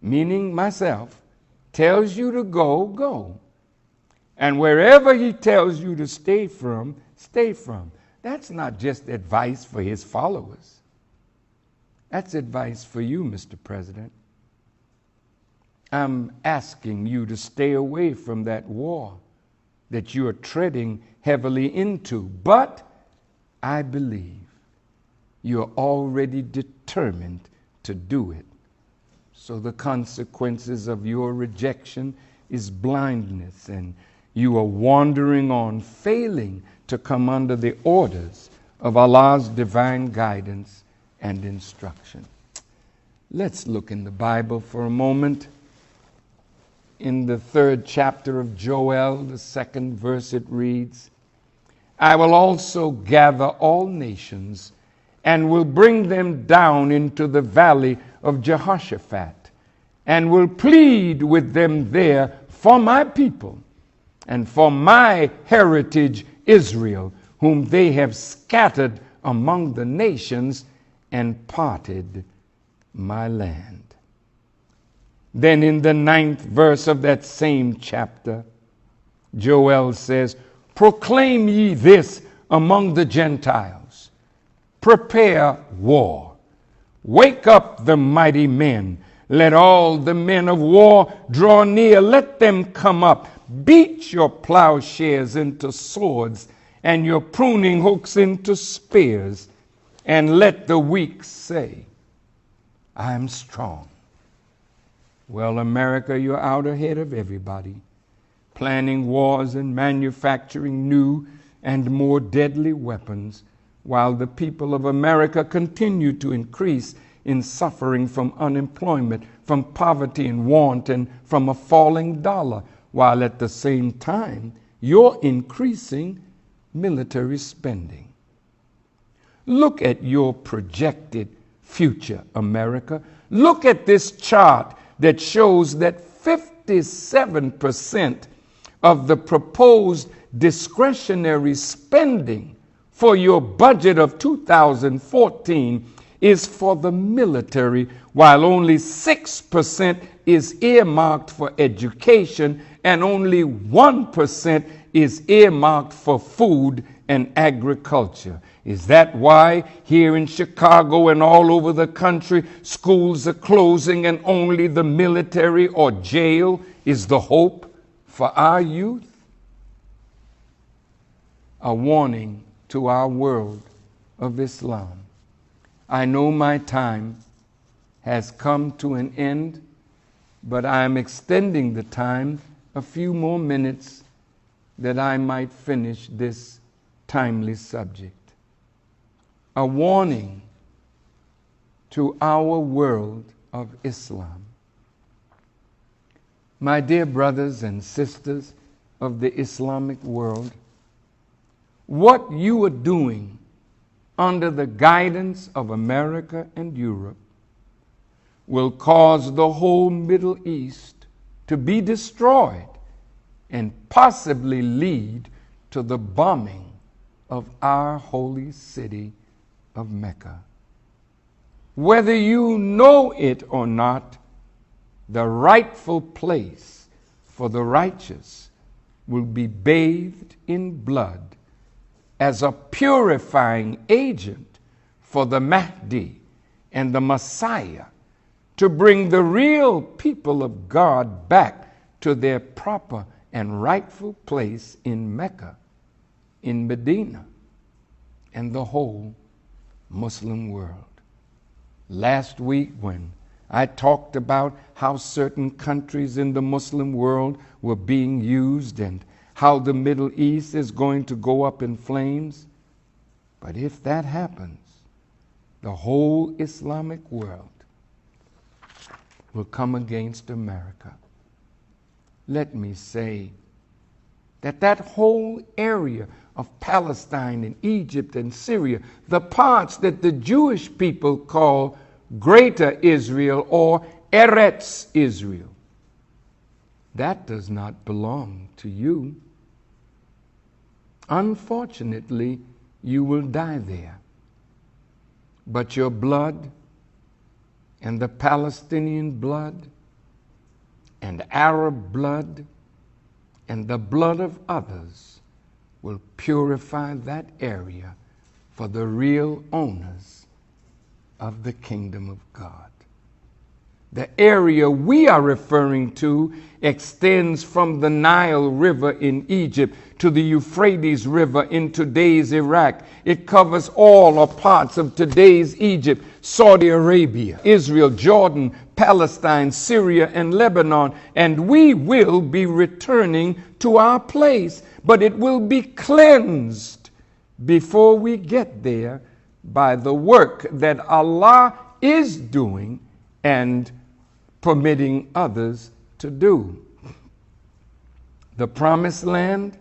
B: meaning myself, tells you to go, go. And wherever he tells you to stay from, stay from. That's not just advice for his followers. That's advice for you, Mr. President. I'm asking you to stay away from that war that you are treading heavily into. But I believe you're already determined to do it. So the consequences of your rejection is blindness, and you are wandering on, failing to come under the orders of Allah's divine guidance and instruction. Let's look in the Bible for a moment. In the 3rd chapter of Joel, the 2nd verse, it reads, I will also gather all nations and will bring them down into the valley of Jehoshaphat, and will plead with them there for my people and for my heritage Israel, whom they have scattered among the nations and parted my land. Then in the 9th verse of that same chapter, Joel says, Proclaim ye this among the Gentiles. Prepare war. Wake up the mighty men. Let all the men of war draw near. Let them come up. Beat your plowshares into swords and your pruning hooks into spears. And let the weak say, I am strong. Well, America, you're out ahead of everybody, planning wars and manufacturing new and more deadly weapons, while the people of America continue to increase in suffering from unemployment, from poverty and want, and from a falling dollar, while at the same time you're increasing military spending. Look at your projected future, America. Look at this chart that shows that 57% of the proposed discretionary spending for your budget of 2014 is for the military, while only 6% is earmarked for education and only 1% is earmarked for food and agriculture. Is that why here in Chicago and all over the country schools are closing and only the military or jail is the hope for our youth? A warning to our world of Islam. I know my time has come to an end, but I am extending the time a few more minutes that I might finish this timely subject. A warning to our world of Islam. My dear brothers and sisters of the Islamic world, what you are doing under the guidance of America and Europe will cause the whole Middle East to be destroyed and possibly lead to the bombing of our holy city of Mecca. Whether you know it or not, the rightful place for the righteous will be bathed in blood as a purifying agent for the Mahdi and the Messiah to bring the real people of God back to their proper and rightful place in Mecca, in Medina, and the whole Muslim world. Last week, when I talked about how certain countries in the Muslim world were being used and how the Middle East is going to go up in flames, but if that happens, the whole Islamic world will come against America. Let me say that whole area of Palestine and Egypt and Syria, the parts that the Jewish people call Greater Israel or Eretz Israel, that does not belong to you. Unfortunately, you will die there. But your blood and the Palestinian blood and Arab blood and the blood of others will purify that area for the real owners of the kingdom of God. The area we are referring to extends from the Nile River in Egypt to the Euphrates River in today's Iraq. It covers all or parts of today's Egypt, Saudi Arabia, Israel, Jordan, Palestine, Syria, and Lebanon. And we will be returning to our place, but it will be cleansed before we get there by the work that Allah is doing and permitting others to do. The promised land,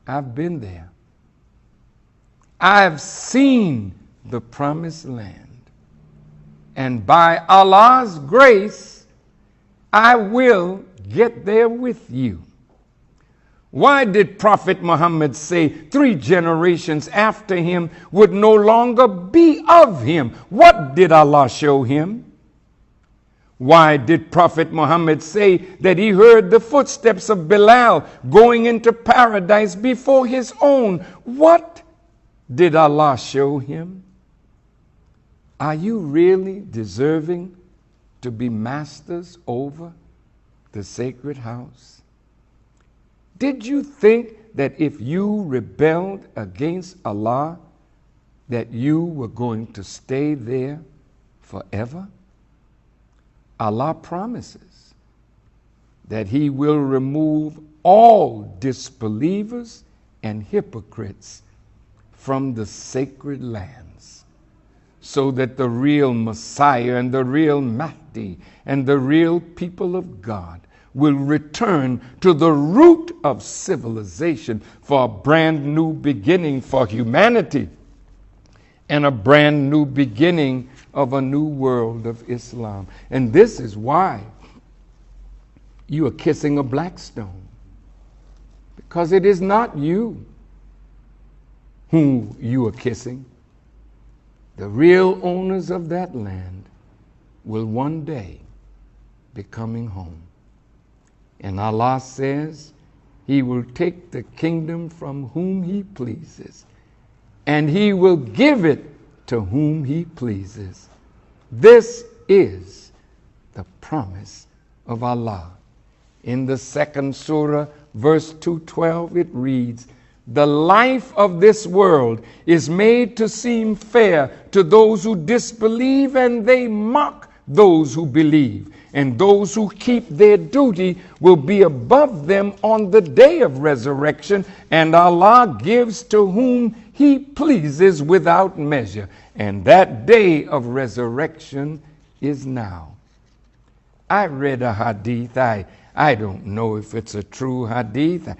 B: I've been there. I've seen the promised land. And by Allah's grace, I will get there with you. Why did Prophet Muhammad say 3 generations after him would no longer be of him? What did Allah show him? Why did Prophet Muhammad say that he heard the footsteps of Bilal going into paradise before his own? What did Allah show him? Are you really deserving to be masters over the sacred house? Did you think that if you rebelled against Allah, that you were going to stay there forever? Allah promises that He will remove all disbelievers and hypocrites from the sacred lands, so that the real Messiah and the real Mahdi and the real people of God will return to the root of civilization for a brand new beginning for humanity and a brand new beginning of a new world of Islam. And this is why you are kissing a black stone, because it is not you whom you are kissing. The real owners of that land will one day be coming home. And Allah says He will take the kingdom from whom He pleases, and He will give it to whom He pleases. This is the promise of Allah. In the second surah, verse 212, it reads, "The life of this world is made to seem fair to those who disbelieve, and they mock those who believe. And those who keep their duty will be above them on the day of resurrection, and Allah gives to whom He pleases without measure. And that day of resurrection is now." I read a hadith. I don't know if it's a true hadith.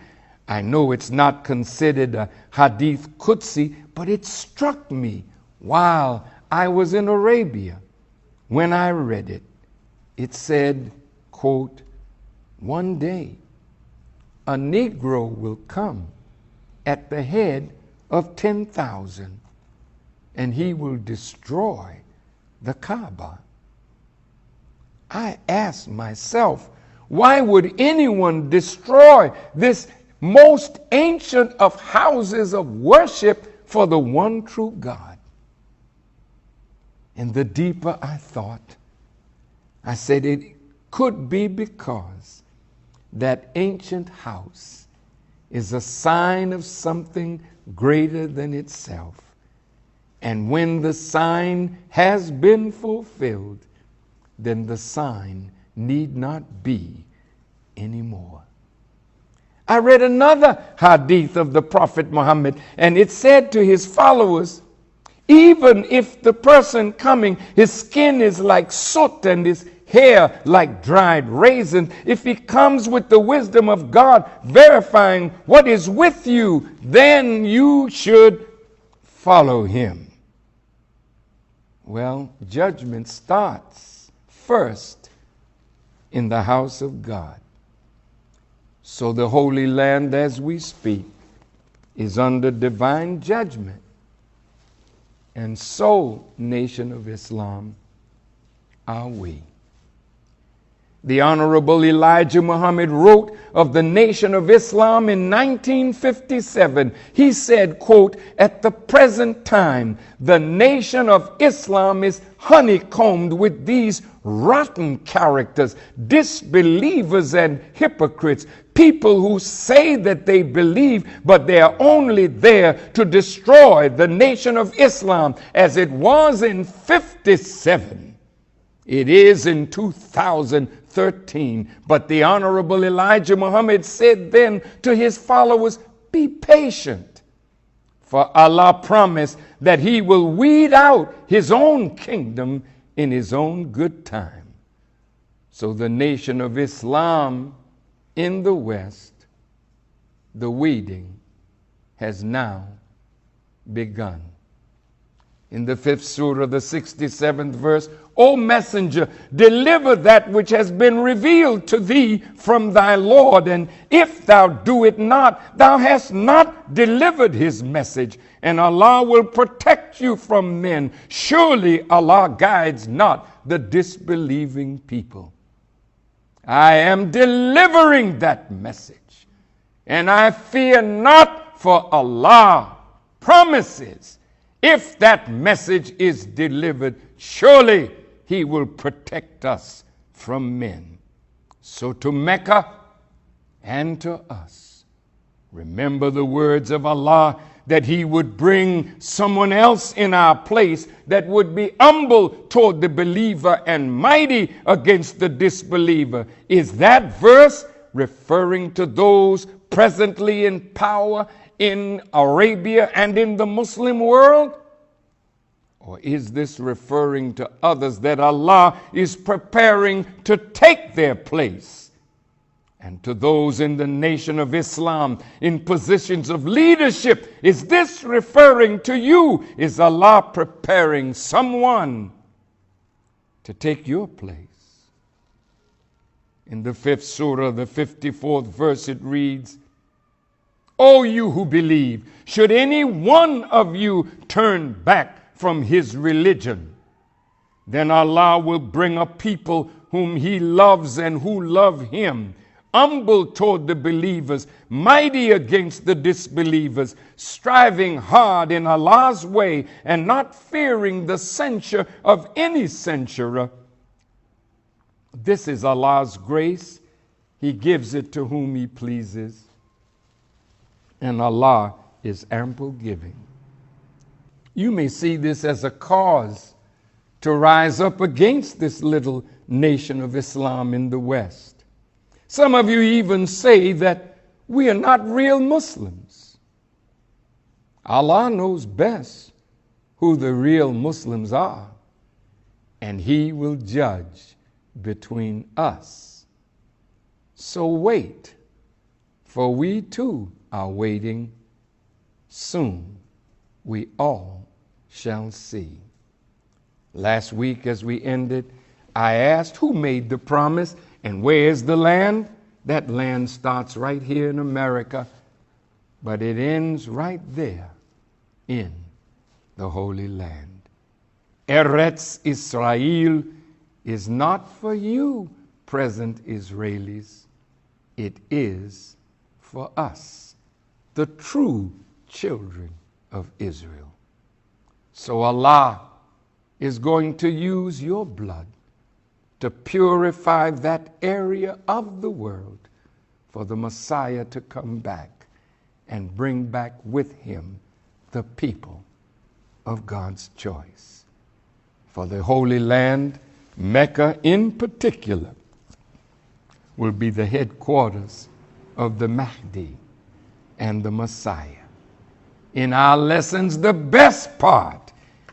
B: I know it's not considered a hadith Qudsi, but it struck me while I was in Arabia when I read it. It said, quote, "One day a Negro will come at the head of 10,000, and he will destroy the Kaaba." I asked myself, why would anyone destroy this most ancient of houses of worship for the one true God? And the deeper I thought, I said it could be because that ancient house is a sign of something greater than itself. And when the sign has been fulfilled, then the sign need not be anymore. I read another hadith of the Prophet Muhammad, and it said to his followers, even if the person coming, his skin is like soot and his hair like dried raisins, if he comes with the wisdom of God, verifying what is with you, then you should follow him. Well, judgment starts first in the house of God. So the Holy Land, as we speak, is under divine judgment. And so, Nation of Islam, are we. The Honorable Elijah Muhammad wrote of the Nation of Islam in 1957. He said, quote, "At the present time, the Nation of Islam is honeycombed with these rotten characters, disbelievers and hypocrites, people who say that they believe, but they are only there to destroy the Nation of Islam as it was in 57. It is in 2013. But the Honorable Elijah Muhammad said then to his followers, be patient, for Allah promised that He will weed out His own kingdom in His own good time. So the Nation of Islam in the West, the weeding has now begun. In the 5th surah, the 67th verse, O messenger, deliver that which has been revealed to thee from thy Lord, and if thou do it not, thou hast not delivered his message, and Allah will protect you from men. Surely Allah guides not the disbelieving people. I am delivering that message, and I fear not, for Allah promises, if that message is delivered, surely he will protect us from men. So to Mecca and to us, remember the words of Allah that he would bring someone else in our place that would be humble toward the believer and mighty against the disbeliever. Is that verse referring to those presently in power in Arabia and in the Muslim world? Or is this referring to others that Allah is preparing to take their place? And to those in the nation of Islam in positions of leadership, is this referring to you? Is Allah preparing someone to take your place? In the 5th surah, the 54th verse, it reads, O you who believe, should any one of you turn back from his religion, then Allah will bring a people whom he loves and who love him, humble toward the believers, mighty against the disbelievers, striving hard in Allah's way and not fearing the censure of any censurer. This is Allah's grace. He gives it to whom he pleases. And Allah is ample giving. You may see this as a cause to rise up against this little nation of Islam in the West. Some of you even say that we are not real Muslims. Allah knows best who the real Muslims are, and he will judge between us. So wait, for we too are waiting. Soon we all shall see. Last week as we ended, I asked who made the promise and where is the land? That land starts right here in America, but it ends right there in the Holy Land. Eretz Israel is not for you, present Israelis. It is for us, the true children of Israel. So Allah is going to use your blood to purify that area of the world for the Messiah to come back and bring back with him the people of God's choice. For the Holy Land, Mecca in particular, will be the headquarters of the Mahdi and the Messiah. In our lessons, the best part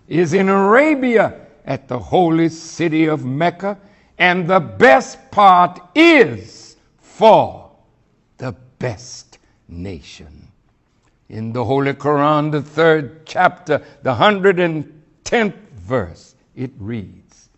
B: is in Arabia at the holy city of Mecca, and the best part is for the best nation. In the Holy Quran, the 3rd chapter, the 110th verse, it reads,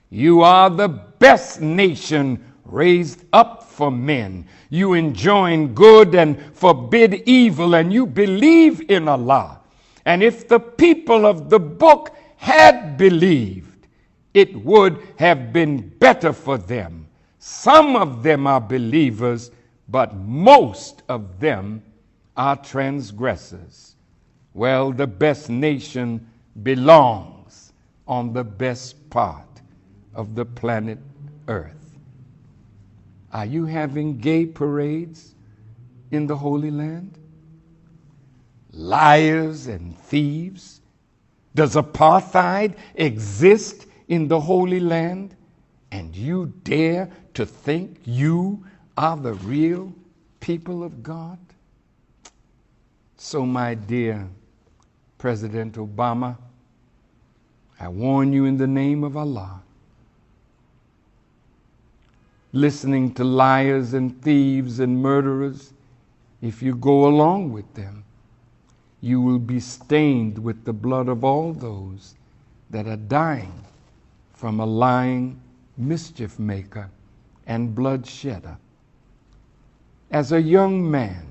B: You are the best nation raised up for men. You enjoin good and forbid evil, and you believe in Allah. And if the people of the book had believed, it would have been better for them. Some of them are believers, but most of them are transgressors. Well, the best nation belongs on the best part of the planet Earth. Are you having gay parades in the Holy Land? Liars and thieves? Does apartheid exist in the Holy Land? And you dare to think you are the real people of God? So, my dear President Obama, I warn you in the name of Allah, listening to liars and thieves and murderers, if you go along with them, you will be stained with the blood of all those that are dying from a lying mischief maker and bloodshedder. As a young man,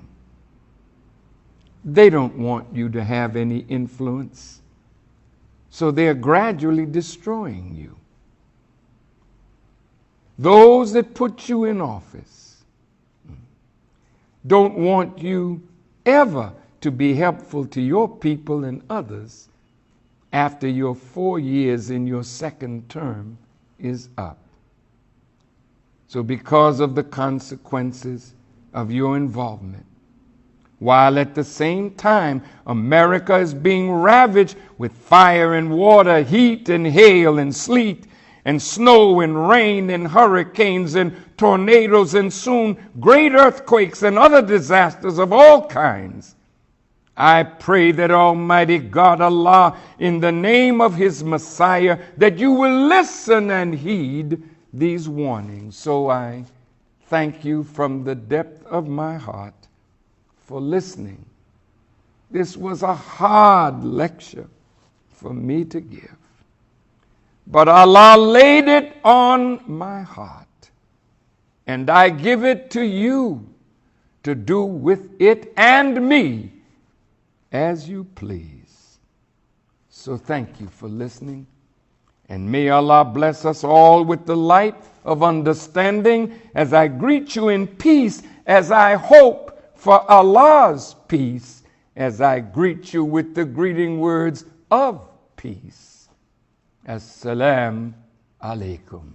B: they don't want you to have any influence, so they're gradually destroying you. Those that put you in office don't want you ever to be helpful to your people and others after your 4 years in your second term is up. So because of the consequences of your involvement, while at the same time America is being ravaged with fire and water, heat and hail and sleet and snow and rain and hurricanes and tornadoes and soon great earthquakes and other disasters of all kinds, I pray that Almighty God Allah, in the name of His Messiah, that you will listen and heed these warnings. So I thank you from the depth of my heart for listening. This was a hard lecture for me to give, but Allah laid it on my heart, and I give it to you to do with it and me as you please. So thank you for listening, and may Allah bless us all with the light of understanding as I greet you in peace, as I hope for Allah's peace, as I greet you with the greeting words of peace. Assalamu alaikum.